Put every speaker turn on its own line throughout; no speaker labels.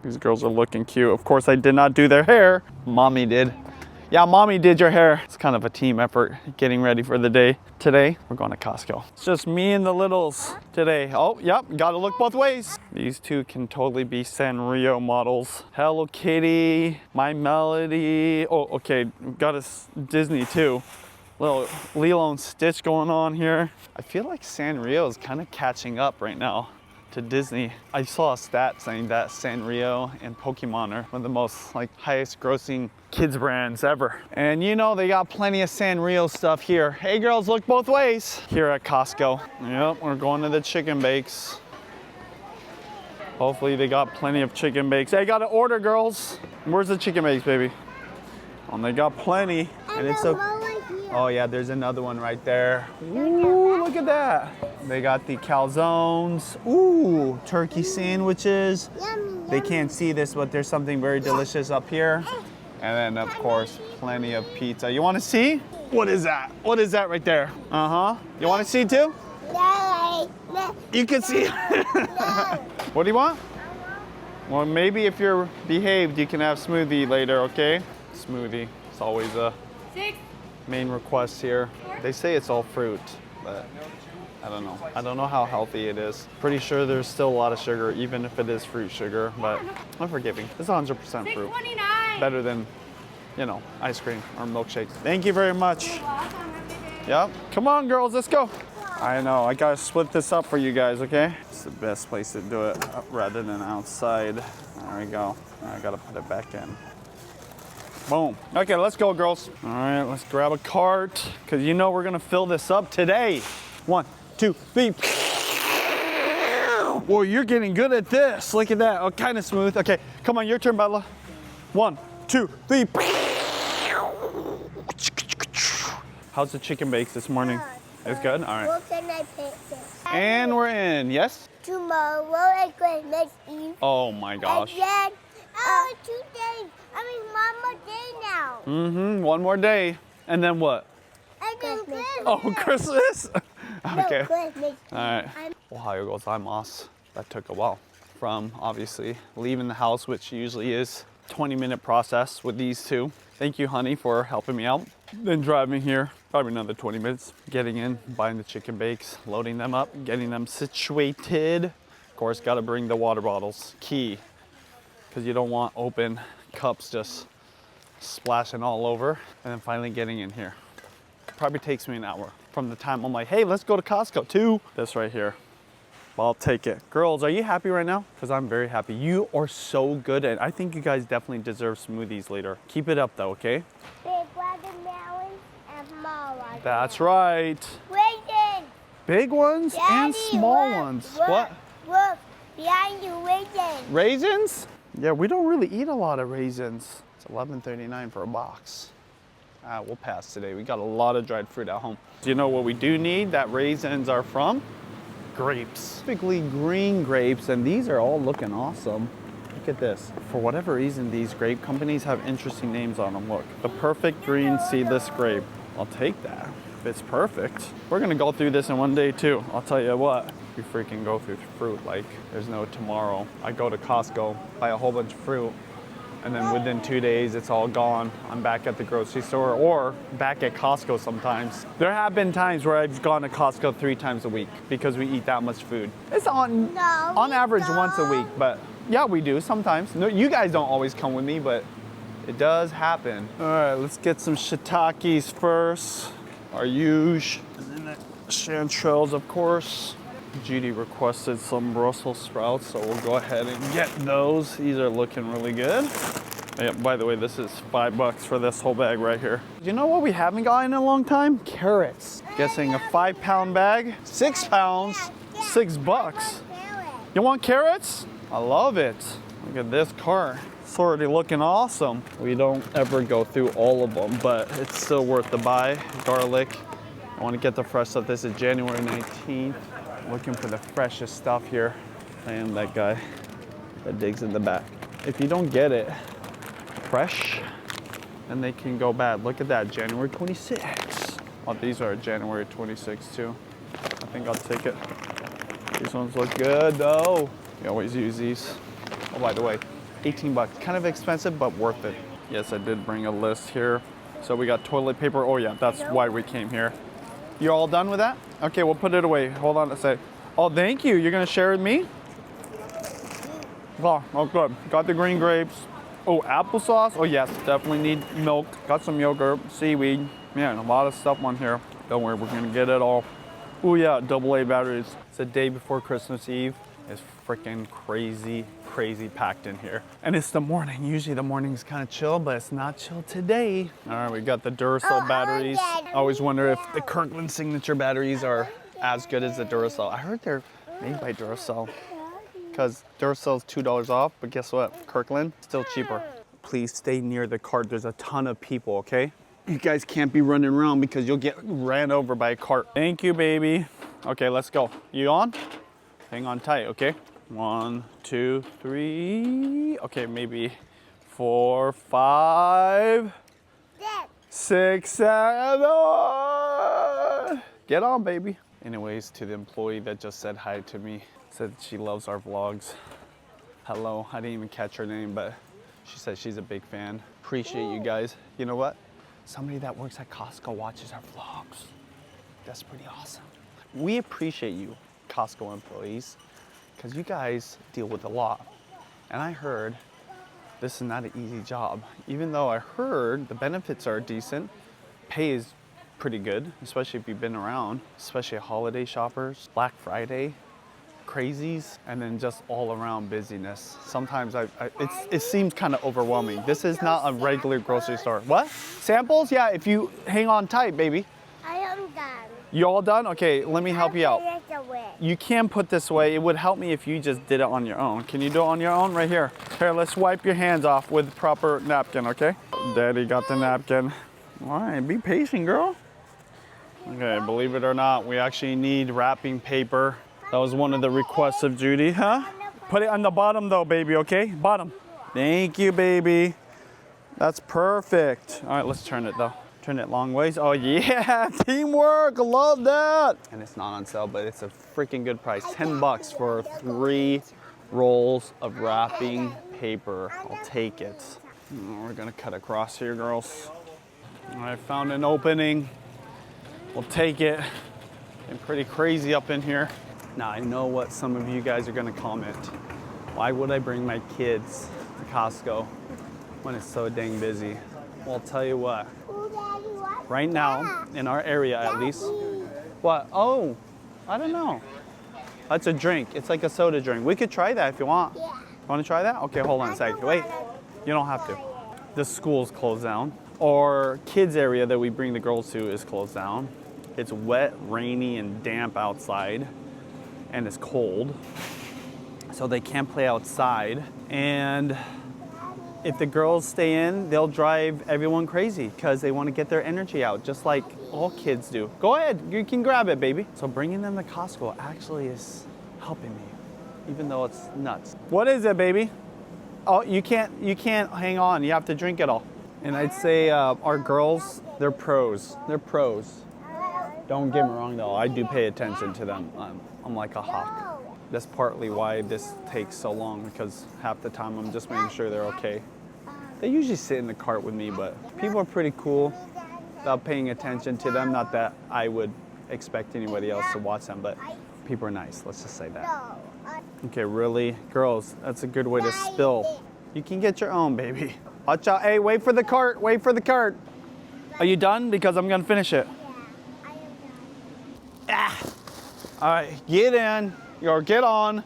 These girls are looking cute. Of course, I did not do their hair. Mommy did. Yeah, mommy did your hair. It's kind of a team effort getting ready for the day. Today, we're going to Costco. It's just me and the littles today. Oh, yep, gotta look both ways. These two can totally be Sanrio models. Hello Kitty, My Melody. Oh, okay, got a Disney too. Little Lilo and Stitch going on here. I feel like Sanrio is kind of catching up right now to Disney. I saw a stat saying that Sanrio and Pokemon are one of the most highest grossing kids brands ever. And you know they got plenty of Sanrio stuff here. Hey girls, look both ways. Here at Costco. Yep, we're going to the chicken bakes. Hopefully they got plenty of chicken bakes. Hey, got an order, girls. Where's the chicken bakes, baby? Oh, they got plenty. And it's so. Oh yeah, there's another one right there. Ooh, look at that. They got the calzones. Ooh, turkey sandwiches. They can't see this, but there's something very delicious up here. And then of course, plenty of pizza. You wanna see? What is that? What is that right there? Uh-huh. You wanna see too? You can see. What do you want? Well, maybe if you're behaved, you can have smoothie later, okay? Smoothie, it's always a main request here. They say it's all fruit, but I don't know. I don't know how healthy it is. Pretty sure there's still a lot of sugar, even if it is fruit sugar, but I'm forgiving. It's 100% fruit. Better than, you know, ice cream or milkshakes. Thank you very much. Yep. Come on, girls, let's go. I know, I gotta split this up for you guys, okay? It's the best place to do it rather than outside. There we go. I gotta put it back in. Boom. Okay, let's go, girls. All right, let's grab a cart, because you know we're gonna fill this up today. 1, 2, 3. Well, you're getting good at this. Look at that. Oh, kind of smooth. Okay, come on, your turn, Bella. 1, 2, 3. How's the chicken bakes this morning? It's good? All right.
What can I pick this?
And we're in. Yes?
Tomorrow is Christmas Eve.
Oh my gosh.
And then, 2 days. One more day now.
Mm-hmm. One more day. And then what?
And then Christmas.
Oh, Christmas? Okay.
No, Christmas.
All right. Ohio gozaimasu. That took a while. From obviously leaving the house, which usually is a 20-minute process with these two. Thank you, honey, for helping me out. Then driving here, probably another 20 minutes. Getting in, buying the chicken bakes, loading them up, getting them situated. Of course, got to bring the water bottles. Key. Because you don't want open cups just splashing all over. And then finally getting in here. Probably takes me an hour from the time I'm like, hey, let's go to Costco to this right here. I'll take it. Girls, are you happy right now? Because I'm very happy. You are so good at it. I think you guys definitely deserve smoothies later. Keep it up though, okay?
Big watermelons and small watermelons.
That's right.
Raisins.
Big ones and
Daddy,
small
look,
ones.
Look,
What?
Look, behind you, raisins.
Raisins? Yeah, we don't really eat a lot of raisins. It's $11.39 for a box. We'll pass today. We got a lot of dried fruit at home. Do you know what we do need that raisins are from? Grapes. Typically green grapes, and these are all looking awesome. Look at this. For whatever reason, these grape companies have interesting names on them. Look, the perfect green seedless grape. I'll take that. If it's perfect. We're gonna go through this in one day too. I'll tell you what. We freaking go through fruit like there's no tomorrow. I go to Costco, buy a whole bunch of fruit, and then within 2 days, it's all gone. I'm back at the grocery store or back at Costco sometimes. There have been times where I've gone to Costco 3 times a week because we eat that much food. It's on average once a week, but yeah, we do sometimes. No, you guys don't always come with me, but it does happen. All right, let's get some shiitakes first. Our huge, and then the chanterelles, of course. Judy requested some Brussels sprouts, so we'll go ahead and get those. These are looking really good. Yeah, by the way, this is $5 for this whole bag right here. You know what we haven't gotten in a long time? Carrots. Guessing a 5-pound bag, 6 pounds, $6. You want carrots? I love it. Look at this cart. It's already looking awesome. We don't ever go through all of them, but it's still worth the buy. Garlic. I want to get the fresh stuff. This is January 19th. Looking for the freshest stuff here. I am that guy that digs in the back. If you don't get it fresh, then they can go bad. Look at that, January 26th. Oh, these are January 26th too. I think I'll take it. These ones look good though. We always use these. Oh, by the way, 18 bucks. Kind of expensive, but worth it. Yes, I did bring a list here. So we got toilet paper. Oh yeah, that's why we came here. You all done with that? Okay, we'll put it away. Hold on a sec. Oh, thank you. You're gonna share with me? Oh, good. Got the green grapes. Oh, applesauce. Oh yes, definitely need milk. Got some yogurt, seaweed. Man, a lot of stuff on here. Don't worry, we're gonna get it all. Oh yeah, AA batteries. It's the day before Christmas Eve. It's freaking crazy packed in here. And it's the morning. Usually the morning's kind of chill, but it's not chill today. All right, we got the Duracell batteries. I always wonder if the Kirkland Signature batteries are as good as the Duracell. I heard they're made by Duracell because Duracell's $2 off, but guess what? Kirkland, still cheaper. Please stay near the cart. There's a ton of people, okay? You guys can't be running around because you'll get ran over by a cart. Thank you, baby. Okay, let's go. You on? Hang on tight, okay? 1, 2, 3. Okay, maybe 4, 5, 6, 7. Get on, baby. Anyways, to the employee that just said hi to me, said she loves our vlogs. Hello, I didn't even catch her name, but she said she's a big fan. Appreciate you guys. You know what? Somebody that works at Costco watches our vlogs. That's pretty awesome. We appreciate you, Costco employees, because you guys deal with a lot. And I heard this is not an easy job. Even though I heard the benefits are decent, pay is pretty good, especially if you've been around, especially holiday shoppers, Black Friday, crazies, and then just all around busyness. Sometimes it seems kind of overwhelming. This is not a regular grocery store. What? Samples? Yeah, if you hang on tight, baby.
I am done.
You all done? Okay, let me help you out. You can put this away. It would help me if you just did it on your own. Can you do it on your own? Right here. Here, let's wipe your hands off with proper napkin, okay? Daddy got the napkin. All right, be patient, girl. Okay, believe it or not, we actually need wrapping paper. That was one of the requests of Judy, huh? Put it on the bottom though, baby, okay? Bottom. Thank you, baby. That's perfect. All right, let's turn it though. Turn it long ways. Oh yeah, teamwork, love that. And it's not on sale, but it's a freaking good price. 10 bucks for 3 rolls of wrapping paper. I'll take it. We're gonna cut across here, girls. I found an opening. We'll take it. It's pretty crazy up in here. Now I know what some of you guys are gonna comment. Why would I bring my kids to Costco when it's so dang busy? Well, I'll tell you what. Right now, in our area at least. What? Oh, I don't know. That's a drink. It's like a soda drink. We could try that if you want.
Yeah.
Want to try that? Okay, hold on a second. Wait, you don't have to. The school's closed down. Our kids area that we bring the girls to is closed down. It's wet, rainy, and damp outside, and it's cold. So they can't play outside. And if the girls stay in, they'll drive everyone crazy because they want to get their energy out, just like all kids do. Go ahead, you can grab it, baby. So bringing them to Costco actually is helping me, even though it's nuts. What is it, baby? Oh, you can't hang on. You have to drink it all. And I'd say our girls, they're pros. They're pros. Don't get me wrong though, I do pay attention to them. I'm like a hawk. That's partly why this takes so long, because half the time I'm just making sure they're okay. They usually sit in the cart with me, but people are pretty cool about paying attention to them. Not that I would expect anybody else to watch them, but people are nice, let's just say that. Okay, really? Girls, that's a good way to spill. You can get your own, baby. Watch out, hey, wait for the cart, wait for the cart. Are you done? Because I'm gonna finish it.
Yeah, I am done.
Ah. All right, get in. Or get on.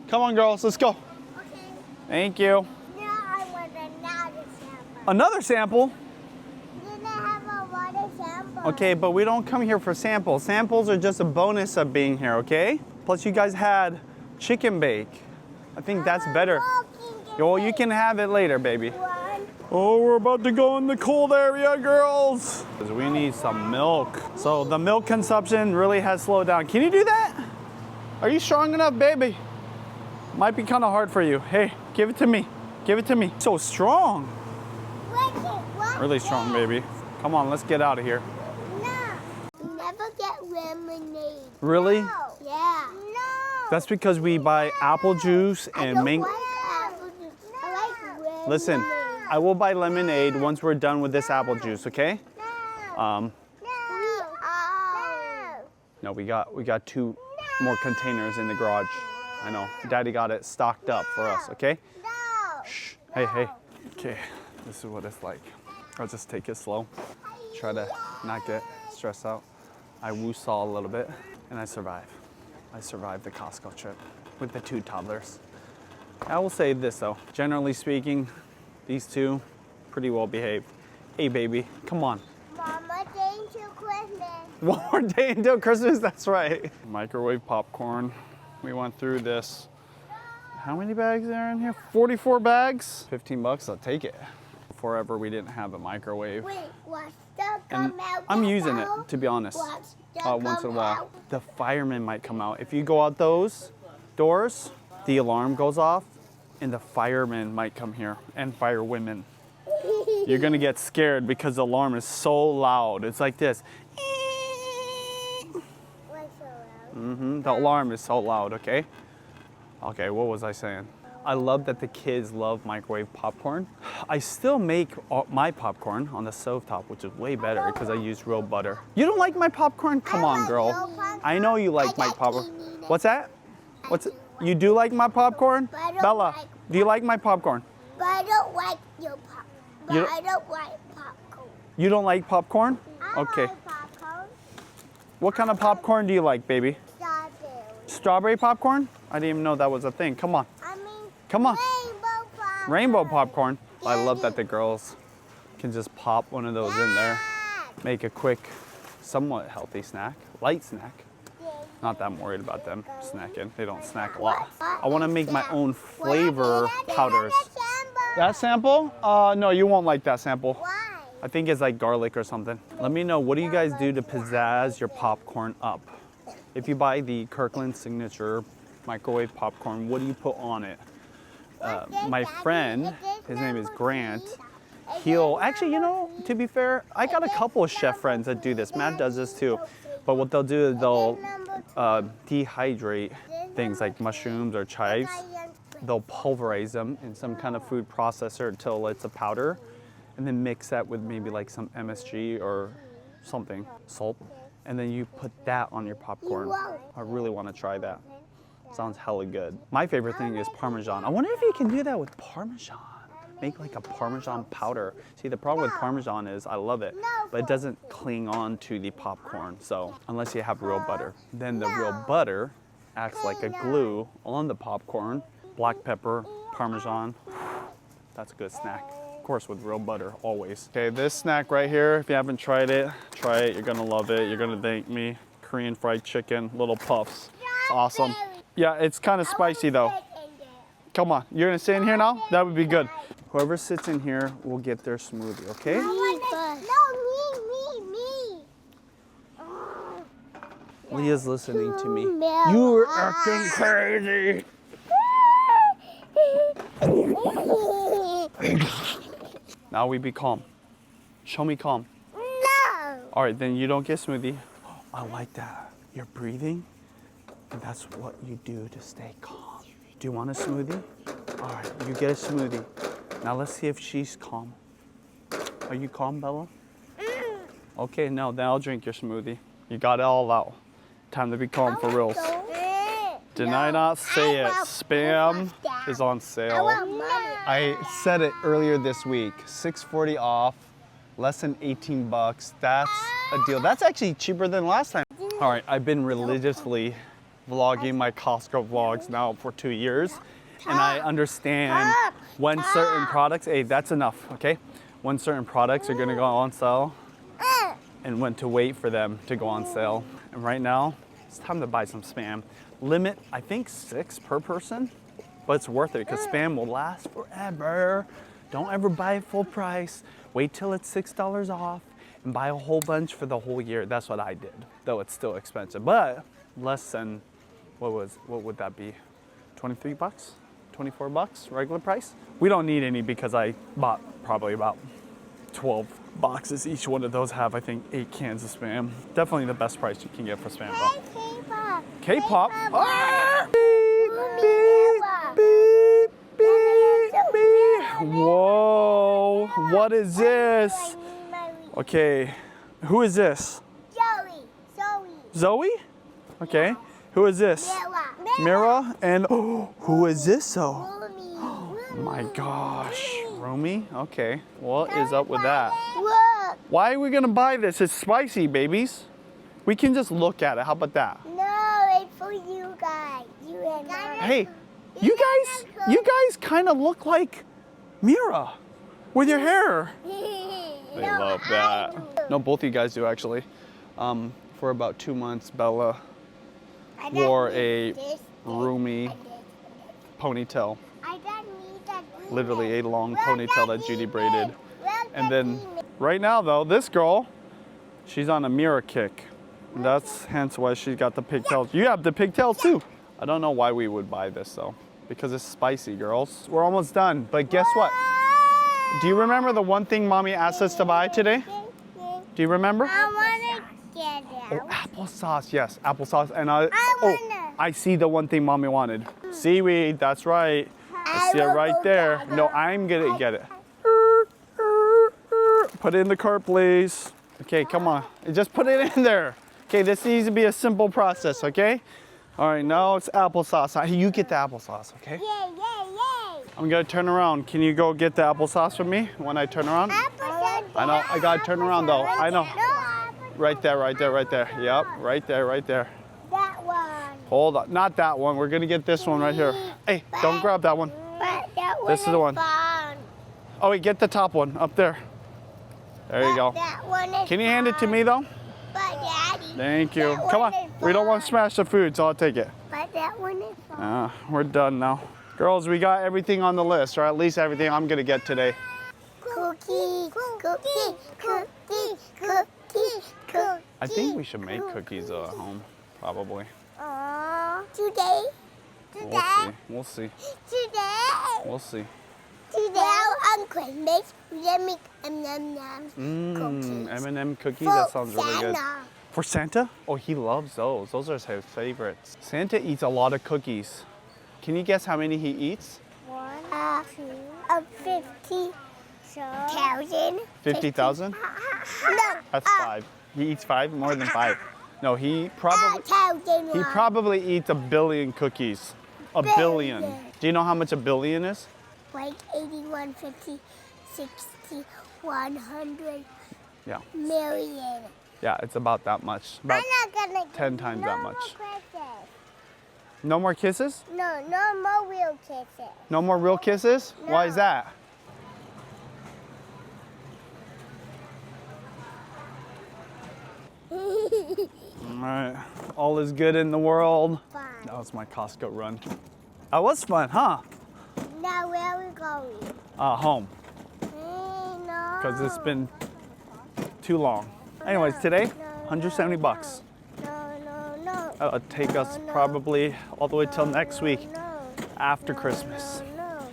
Come on, girls, let's go.
Okay.
Thank you.
Now I want another sample.
Another sample?
Then I have a water sample.
Okay, but we don't come here for samples. Samples are just a bonus of being here, okay? Plus you guys had chicken bake. I think that's better. Well, you can have it later, baby. Oh, we're about to go in the cold area, girls. We need some milk. So the milk consumption really has slowed down. Can you do that? Are you strong enough, baby? Might be kind of hard for you. Hey, give it to me. Give it to me. So strong. Really strong, baby. Come on, let's get out of here.
No. Never get lemonade.
Really?
No. Yeah. No.
That's because we buy apple juice and mango.
I like apple juice. I
Listen, I will buy lemonade once we're done with this apple juice, okay? No, we got 2 more containers in the garage. I know. Daddy got it stocked up for us, okay? Shh. Hey. Okay, this is what it's like. I'll just take it slow. Try to not get stressed out. I woo-saw a little bit, and I survived. I survived the Costco trip with the 2 toddlers. I will say this though, generally speaking, these 2 pretty well behaved. Hey baby, come on.
Mama, day until Christmas.
One more day until Christmas, that's right. Microwave popcorn. We went through this. How many bags are in here? 44 bags? 15 bucks, I'll take it. Forever we didn't have a microwave.
Wait, what's the
And I'm using it, to be honest, once in a while. The firemen might come out. If you go out those doors, the alarm goes off and the firemen might come here and firewomen. You're gonna get scared because the alarm is so loud. It's like this. The alarm is so loud, okay? Okay, what was I saying? I love that the kids love microwave popcorn. I still make my popcorn on the stovetop, which is way better because I use real butter. You don't like my popcorn? Come on, girl. I know you like my popcorn. What's that? What's it? You do like my popcorn? Bella, do you like my popcorn?
But I don't like your popcorn. I don't like popcorn.
You don't like popcorn? Okay.
Like popcorn.
What kind of popcorn do you like, baby?
Strawberry.
Strawberry popcorn? I didn't even know that was a thing. Come on.
I mean,
Come on.
rainbow popcorn.
Rainbow popcorn. I love that the girls can just pop one of those in there. Make a quick, somewhat healthy snack. Light snack. Not that I'm worried about them snacking. They don't snack a lot. I want to make my own flavor powders. That sample? No, you won't like that sample.
Why?
I think it's like garlic or something. Let me know, what do you guys do to pizzazz your popcorn up? If you buy the Kirkland Signature microwave popcorn, what do you put on it? My friend, his name is Grant, he'll, actually, you know, to be fair, I got a couple of chef friends that do this. Matt does this too. But what they'll do is they'll dehydrate things like mushrooms or chives. They'll pulverize them in some kind of food processor until it's a powder, and then mix that with maybe like some MSG or something, salt, and then you put that on your popcorn. I really want to try that. Sounds hella good. My favorite thing is Parmesan. I wonder if you can do that with Parmesan. Make like a Parmesan powder. See, the problem with Parmesan is I love it, but it doesn't cling on to the popcorn. So unless you have real butter, then the real butter acts like a glue on the popcorn. Black pepper, Parmesan. That's a good snack. Of course, with real butter, always. Okay, this snack right here, if you haven't tried it, try it. You're gonna love it. You're gonna thank me. Korean fried chicken, little puffs. It's awesome. Yeah, it's kind of spicy though. Come on, you're gonna sit in here now? That would be good. Whoever sits in here will get their smoothie, okay?
Me.
Leah's listening to me. You're acting crazy. Now we be calm. Show me calm.
No.
All right, then you don't get smoothie. I like that. You're breathing, and that's what you do to stay calm. Do you want a smoothie? All right, you get a smoothie. Now let's see if she's calm. Are you calm, Bella? Okay, no, then I'll drink your smoothie. You got it all out. Time to be calm for real. Did I not say it? Spam is on sale. I said it earlier this week. $6.40 off, less than 18 bucks. That's a deal. That's actually cheaper than last time. All right, I've been religiously vlogging my Costco vlogs now for 2 years. And I understand when certain products, hey, that's enough, okay? When certain products are gonna go on sale and when to wait for them to go on sale. And right now, it's time to buy some Spam. Limit, I think 6 per person, but it's worth it because Spam will last forever. Don't ever buy it full price. Wait till it's $6 off and buy a whole bunch for the whole year. That's what I did, though it's still expensive, but less than, what would that be? 23 bucks? 24 bucks, regular price? We don't need any because I bought probably about 12 boxes. Each one of those have, I think, 8 cans of Spam. Definitely the best price you can get for Spam though. K-pop. Ah! Beep, beep, beep, beep, beep. Whoa. What is this? Okay, who is this? Zoe? Okay. Who is this? Mira. And who is this? Oh my gosh. Romy? Okay. What is up with that?
Look.
Why are we gonna buy this? It's spicy, babies. We can just look at it. How about that?
No, it's for you guys. You and I.
Hey, you guys kind of look like Mira with your hair. They love that. No, both of you guys do actually. For about 2 months, Bella wore a roomy ponytail. Literally a long ponytail that Judy braided. And then right now though, this girl, she's on a Mira kick. And that's hence why she's got the pigtails. You have the pigtails too. I don't know why we would buy this though. Because it's spicy, girls. We're almost done. But guess what? Do you remember the one thing Mommy asked us to buy today? Do you remember?
I want to get it.
Oh, applesauce. Yes, applesauce. And I see the one thing Mommy wanted. Seaweed. That's right. I see it right there. No, I'm gonna get it. Put it in the cart, please. Okay, come on. Just put it in there. Okay, this needs to be a simple process, okay? All right, now it's applesauce. You get the applesauce, okay?
Yay, yay, yay.
I'm gonna turn around. Can you go get the applesauce for me when I turn around? I know, I gotta turn around though. I know. Right there, right there, right there. Yep, right there, right there.
That one.
Hold on, not that one. We're gonna get this one right here. Hey, don't grab that one.
But that one
This is the one.
fun.
Oh wait, get the top one up there. There you go.
That one is
Can you hand it to me though?
But Daddy.
Thank you.
That
Come
one
on.
is
We don't want to
fun.
smash the food, so I'll take it.
But that one is fun.
We're done now. Girls, we got everything on the list, or at least everything I'm gonna get today.
Cookie, cookie, cookie, cookie, cookie.
I think we should make cookies at home, probably.
Today.
We'll see.
Today.
We'll see.
Today on Christmas, we make M&M's cookies.
M&M cookies,
For
that sounds really good.
Santa.
For Santa? Oh, he loves those. Those are his favorites. Santa eats a lot of cookies. Can you guess how many he eats?
50,000.
50,000?
No.
That's 5. He eats 5? More than 5. No, he probably
1,000.
probably eats 1 billion cookies. A billion. Do you know how much 1 billion is?
Like 81, 50, 60, 100
Yeah.
million.
Yeah, it's about that much. About
I'm not gonna
10 times that
no
much.
More kisses.
No more kisses?
No, no more real kisses.
No more real kisses? Why is
No.
that? All right. All is good in the world.
Fun.
That was my Costco run. That was fun, huh?
Now where are we going?
Home.
No.
Because it's been too long. Anyways, today, 170 bucks.
No.
That'll take us probably all the way till next week
No.
after Christmas.
No.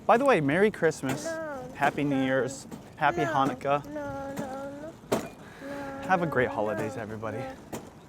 By the way, Merry Christmas.
No.
Happy New Year's. Happy Hanukkah.
No.
Have a great holidays, everybody.